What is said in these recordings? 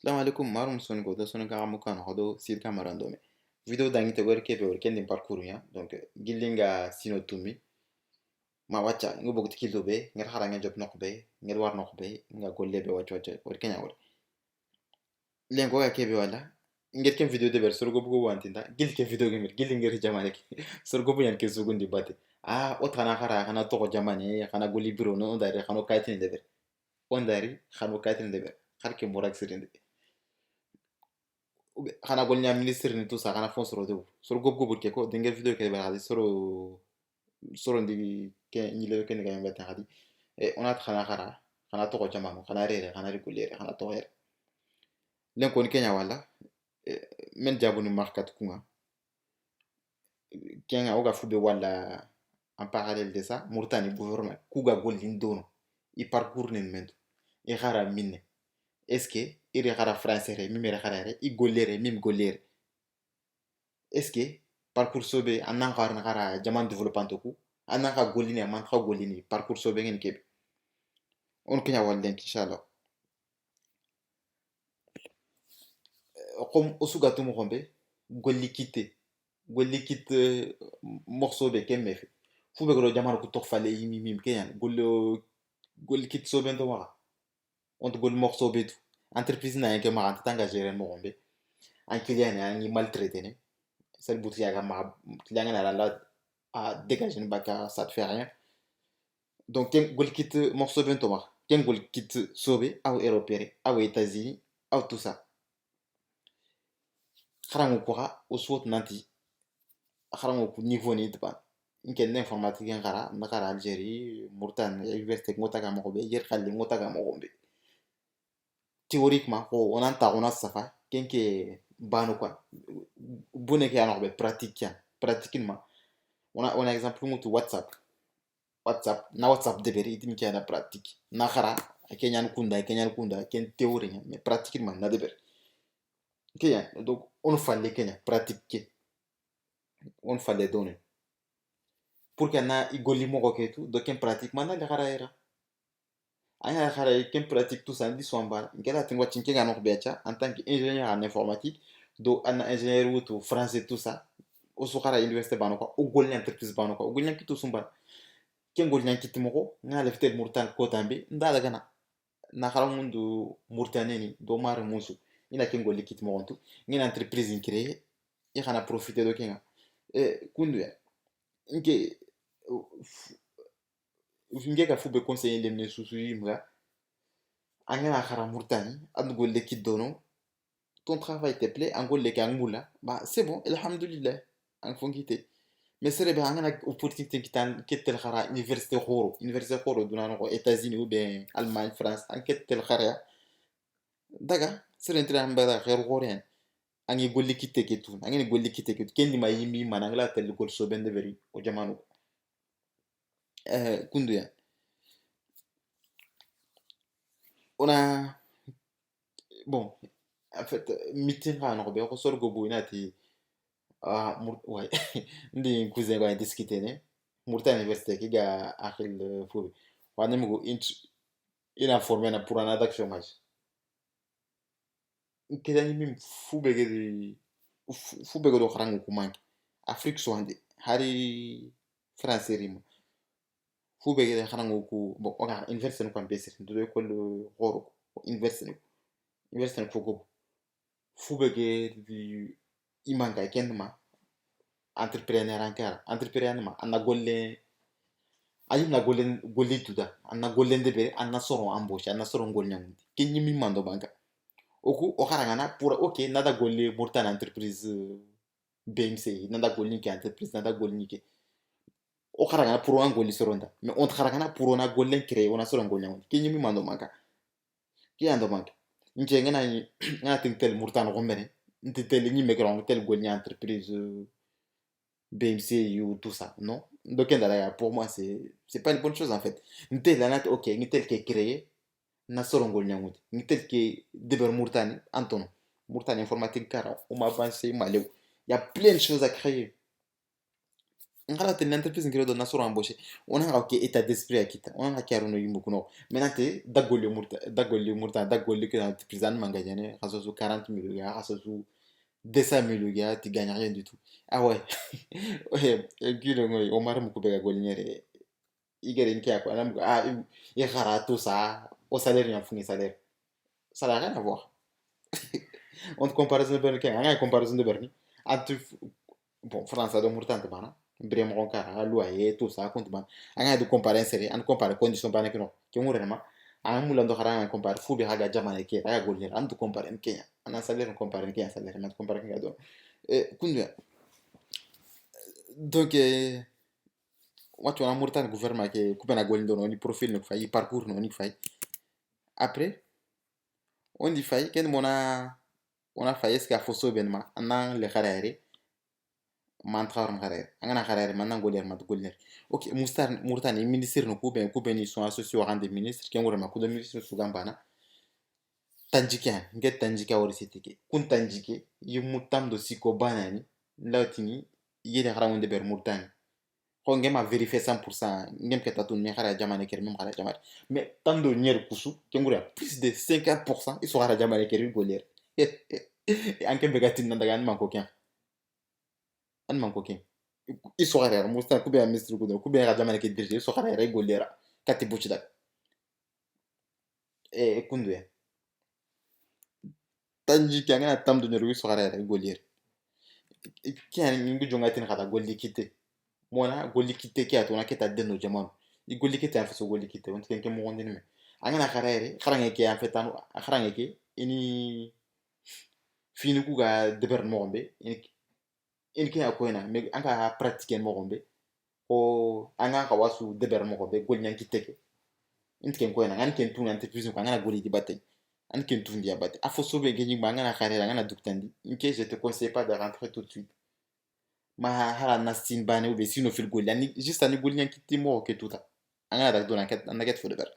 السلام عليكم مارم سونغو do songa amu kan hodo sid kamarando me video dangi te wer kebe wer kendi parcours ya donc gilinga sino tumi ma wacha ngo bogti kilo be ngar hara nga job nok be ngar war nok be nga golle be wacha wacha wer kenya wer lengo ga kebe wala ngir ken video de ber sorgo bugo wantinda gil ke video gemir gil ngir jamane ki sorgo bu yan ke sugundi bate o tana hara kana to jamane kana goli biro no ndare kana kaitin de ber on dari kana kaitin de ber har ke morak sirinde xana gol ñam ministre ni tout ça xana fon soro debu soro gob gobul ke ko dengel video ke ba hadi soro ndi ke ni le ke ni ga mbata hadi e onat xana xara xana to ko jamano xana rere xana regulere xana to yer len ko ni kenya wala men jabu ni markat kunga kenya oga fube wala en parallèle de ça mauritanie gouvernement kuga gol lindono i parcours nen men i xara minne est-ce que iri xara français re mimere xara re i gollere mim gollere est-ce que parcours sobe anan xarna xara jaman développement ku anan xa golini man xa golini parcours sobe ngeen kebe on kenya wallen inshallah comme osuga tumu xombe golli kite morceau be kemme fe fu be go jaman ku tok fale yimi mim kenyan golli kite sobe ndo waxa on to gol morceau be tout entreprise na yanke ma tanga gérer mo xombe en client ya ngi maltraité ne celle boutique ya ma client na la dégager une baka ça te fait rien donc ken gol kit morceau ben toma ken gol kit sobe au européen au États-Unis au tout ça xarango ko ha au soit nanti xarango ko niveau ni dba ken informatique en xara na xara Algérie Mauritanie université ngota ga mo be yer xali ngota ga mo be théoriquement on anta on a safa ken ke banu quoi bune ke alors be pratique pratiquement on a exemple mutu WhatsApp na WhatsApp de beri itimi kena pratique na khara kenyan kunda ken théorie mais pratiquement na de ber kenya donc on fallait kenya pratique on fallait donner pour que na igoli mo ko tout donc ken pratiquement na le khara era aya khara ken pratique tout ça ndi somba ngela tingwa chinke ga no becha en tant qu'ingénieur en informatique do an ingénieur wutu français tout ça o su khara université banoko o golni entreprise banoko o golni kitu sumba kengol nyankiti moko nga leftel murtan kotambe ndala gana na khara mundu murtaneni do mare musu ina kengol likit mo ontu ngina entreprise in créer e khana profiter do kenga kundu ya nke finge ka fube conseiller lemne susu yimga angana khara murtani ad gol likit dono ton travail te plaît angol lek angula bah c'est bon alhamdulillah ang fongite mais c'est bien angana opportunité kitel khara université khoro dunano ko États-Unis ou bien Allemagne France an kitel khara daga c'est entre ambara khair khoren angi golli kitte ketu angi golli kitte ketu kendi ma yimi manangla tel gol so bende veri o jamanu kundu ya on a bon en fait meeting ha no be ko sorgo bu inati ouais ndi cousin ko discuter ne murta université ki ga akhil fubi wane mugo ina formé na pour un attaque chômage keda ni mim fube do kharangu kumanki afrique so hande hari français rima fube gede kharangu ku bon oga université ko ambesir do école horo université ko ko fube ge imanga kendma entrepreneur ankara entrepreneur ma anna golle ayim na gollen tuda anna gollen de be anna soro embauche anna soro gol nyamundi kenyi mi mando banka oku o harangana pour ok nada golle mortan entreprise BMC nada golli ki entreprise nada golli ki o harangana pour un golli soronda mais on harangana pour on a gollen créer on a soro gol nyamundi kenyi mi mando banka ki ando banka nje ngana ni ngana tintel mortan gombene ntitel ni mekron tel golli entreprise BMC ou tout ça, non? Donc, pour moi, c'est pas une bonne chose en fait. Ntel la nat, ok, ntel qui est créé, na sorongol nyamut, ntel qui est deber Murtani, Anton, Murtani informatique car on m'a avancé, il y a plein de choses à créer. ngala te l'entreprise ngiro do nasoro embauché on a ok état d'esprit akita on a karo no yimbu kuno maintenant te dagol que l'entreprise an mangajane raso su 40 000 ya raso su 200 000 ya tu gagnes rien du tout ah ouais ouais guido ngoy o mar mu ko bega gol nyere igere nkia ko anam ah il khara tout ça au salaire il funi salaire ça n'a rien à voir on comparaison de berni on a comparaison de berni entre bon France do murtante bana brem ron kara loyer tout ça compte ban anga de comparer série an comparer condition bana kino ke murema an mulando khara an comparer fu bi haga jamane ke aga golnir an to comparer en Kenya an salaire comparer Kenya salaire mat comparer Kenya do kundu donc watu wana murtante gouvernement ke kupena golndo no ni profil no fay parcours no ni fay après on dit fay ken mona on a failli ce qu'il a faussé événement an le kharare mantra kharare angana kharare manan goler mat goler ok mustar murtani ministre no kube ni sont associés au rang des ministres qui ont ma kudo ministre su gambana tanjike nget tanjike wori sitike kun tanjike yimutam do siko banani latini yede harango de ber murtani ko ngema vérifier 100% ngem ke tatun ni khara jamane ker mem khara jamane mais tando nyer kusu ke ngura plus de 50% ils sont khara jamane ker goler anke begatin nandaga man ko ken an man ko ken i sogare musta ku be ministre ku do ku be ga jamane ke dirje sogare re golera kati buchida kundu ya tanji kyanga tam do nyeru sogare re goler kyan ngi jonga tin khata golli kite mona golli kite kya to na keta deno jamano i golli kite en faso golli kite on ken ke mo ngondini me angana kharere kharange ke en fetan kharange ke ini fini ku ga deber mo gombe ini ke akoina me anga pratiquer mo gombe o anga ka wasu deber mo gombe gol nyanki teke ken ko na ken tun entreprise ko ngana goli di batte an ken tun dia batte a fo sobe geni ba ngana kharera ngana duktandi inke je te conseille pas de rentrer tout de suite ma hala nastin bane ou be sino fil gol yani juste ani gol nyanki timo ke tuta ngana da dona ket anda ket fo deber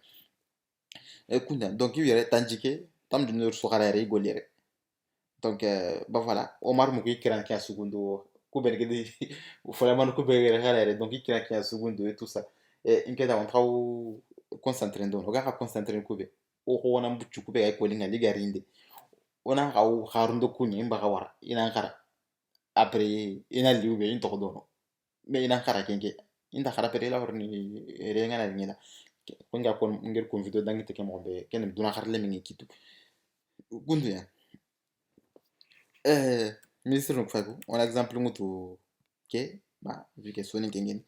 kunda donc il y aurait tandike tam de nur so kharere golire donc bah voilà Omar mu ki kiran kya segundo ku ben gedi fala man ku be kharere donc il kiran kya segundo et tout ça et inke da on trau concentrer ndo oga ka concentrer kube o ko wana mbuchu kube ay ko linga liga rinde ona ka o harundo kunye mba ka wara ina kara après ina liube in to do me ina kara kenke inda kara pere la horni renga na ngina ko nga kon ngir ko video dangi te ke mo be ken duna kar le mingi kitu gundu ya ministre no fago on exemple mutu ke ba vu que soni kengen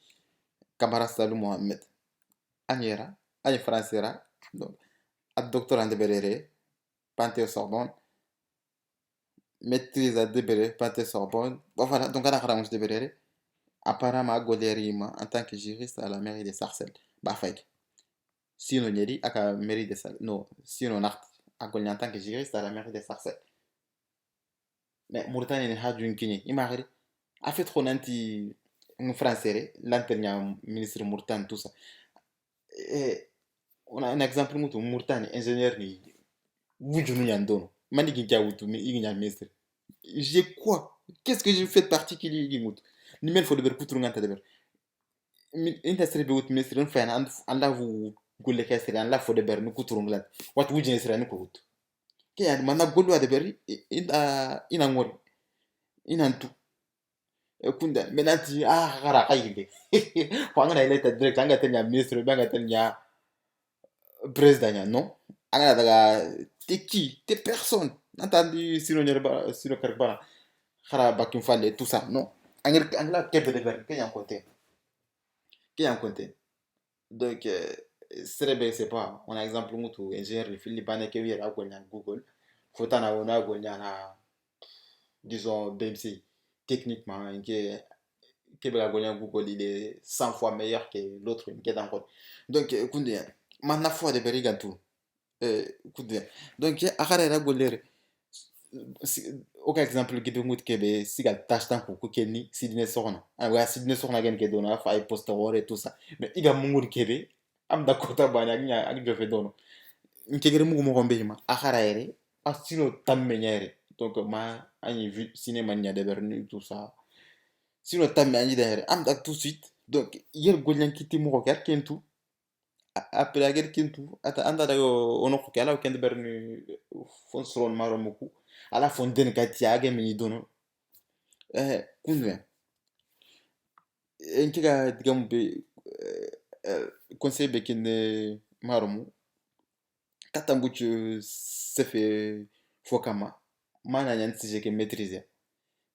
kamara salu mohammed anyera ay français donc a doctorant de berere Panthéon Sorbonne maîtrise à Debré Panthéon Sorbonne bon voilà donc à la rallonge de berere apparemment Golérima en tant que juriste à la mairie de Sarcelles bah fait sinon nyeri à la mairie de Sarcelles non sinon nart à Golé en tant que juriste à la mairie de Sarcelles mais Mauritanie ne a d'une kiné imagine a fait trop nanti en français l'antenne ministre Mauritanie tout ça et on a un exemple mutu Mauritanie ingénieur ni wujunu yandono mani ginja wutu mi iginya ministre j'ai quoi qu'est-ce que j'ai fait de particulier gimut ni men fo de ber kutru nganta de ber inta sere be wut ministre fa na anda vu gulle ka sere anda fo de ber ni kutru nglat wat wujine sere ni ko wut ke ya mana golwa de ber ina ngori ina ntu kunda menanti gara kayinde ko ngana ile ta direct anga tanya ministre banga tanya président non anga daga t'es qui t'es personne entendu sino karbala khara bakim falle tout ça non angla kebe de ver que yan côté donc serebe c'est pas on a exemple mutu ingénieur philippane ke wira ko nya google fotana wona go nya na disons BMC techniquement que la Google il est 100 fois meilleur que l'autre qui est encore donc écoutez maintenant fois de berigantu écoutez donc akara la golere aucun exemple qui peut montrer que si la tâche tant pour que ni si dine sorna ah ouais si dine sorna gen ke dona fa ay poster et tout ça mais iga mungur kebe am da kota banya nya ak jofe dono nkegere mugu mo gombe ma akara ere asino tamme nyere donc ma ani vu cinéma nya de berni tout ça sinon tam anji derrière am dak tout de suite donc yer golyan kiti mo kar kentu après ager kentu ata anda da ono ko kala kende berni fon sron maro moku ala fon den kati age mi dono kunwe en kiga digam be conseil be kende maro mu katambuchu sefe fokama mana nyan tije ke maîtriser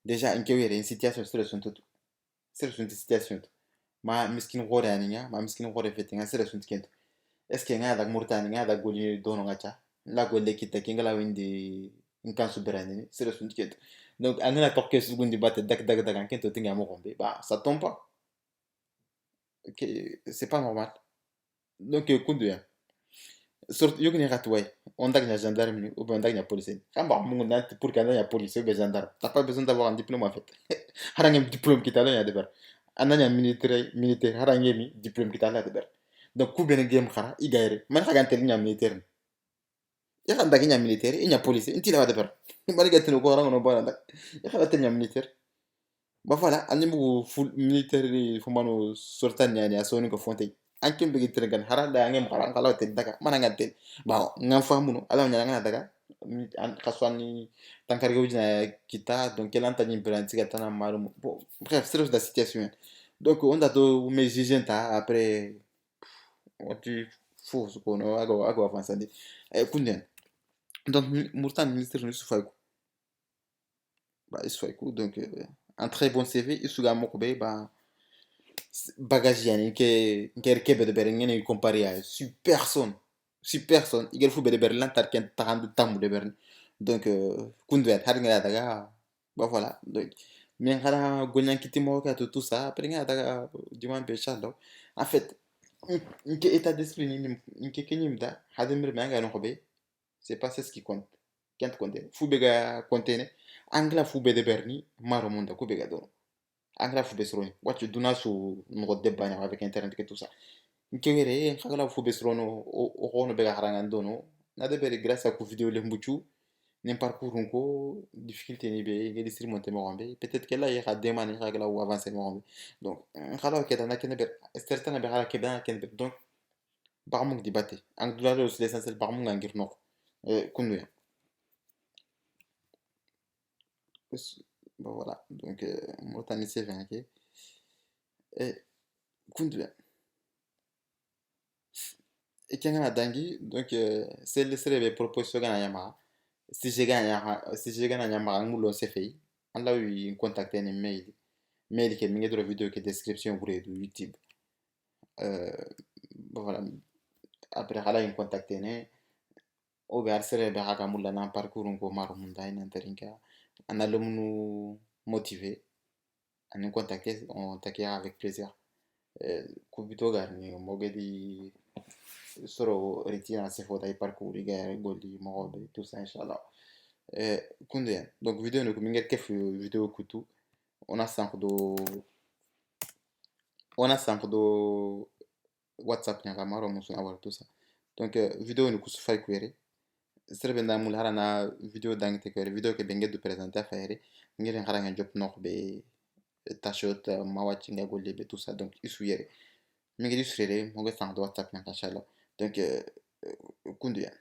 déjà en kewere en situation stress situation ma miskin gore aninya ma miskin gore fetinga stress kento est ce que nga dag murtani nga dag goli dono ngacha la golle kita kinga la windi in kan suberani stress kento donc angana tokke sugundi batte dak kento tinga mo gombe bah ça tombe pas. Ok, c'est pas normal donc kundu ya sort yogni gatway on dag na gendarme ou bien on dag na police kan ba mun na pour que na police ou bien gendarme t'as pas besoin d'avoir un diplôme en fait harangem diplôme kita la ya deber ananya militaire harangemi diplôme kita la deber donc ku ben game khara igayre man khagan tel nya militaire ya kan dag nya militaire nya police inti la deber mari gatel ko rango no bana dak ya khagan tel nya militaire ba voilà ani mu full militaire ni fumano sortan nya ni asoni ko fonte anke mbegi teregan haranda ngem haran kalau te daga mana ngatel ba ngam famuno ala nya ngana daga an kaswani tankar gojina kita donc kelanta ni branti katana marum bon bref c'est la situation donc on a do mes jigenta après on tu fou ce qu'on a ago avancer kunden donc murtan ministre ni sufaiku ba isfaiku donc un très bon CV isuga mokobe ba bagage yani ke kebe de ber ngene compare à super personne igel fu be de ber lantar ken taxandu tamu de ber donc kunduet har nga daga ba voilà donc men xara gonyan kiti mo ka tout ça après nga daga diman be chalo en fait nke état d'esprit ni nke kenyim da hademir me nga no xobe c'est pas ce qui compte kent compte fu be ga compte angla fu be de berni maro monda ku be ga do angla fu besroni wacce duna su no debba avec internet et tout ça nkewere khagala fu besrono o hono be harangan dono na de bere grâce à ku vidéo le mbuchu nim parcours ko difficulté ni be ngeli sir monter mo rambe peut-être que là il y a des manières khagala ou avancer mo rambe donc khala ke dana ken be certaine be hala ke dana ken be donc barmuk di batte ang dula lo l'essentiel barmuk ngir no kunu ya bon voilà donc motani c'est 20 ok et kunu et kengana dangi donc c'est le sere proposition gana yama si j'ai gana yama ngulo se fei anda wi contacter ni mail ke mingi do video ke description pour du youtube bon voilà après hala in contacter ne o be arsere be haga mulla na parcours ngo maro munda ina terinka ana le munu motiver en contacter on t'accueillera avec plaisir kubito garni mogedi soro ritina se fota i parcours ga golli mo tout ça inchallah kunde donc vidéo no minget kef vidéo kutu on a sank do whatsapp nya kamaro musu awal tout ça donc vidéo no kusu fay kwere serbe na mul harana vidéo dang te kwere vidéo ke benget do présenter fayre ngir haranga job nok be tashot mawati nga golle be tout ça donc isu yere minget isu rere mo ga sank do whatsapp nya inchallah donc kunde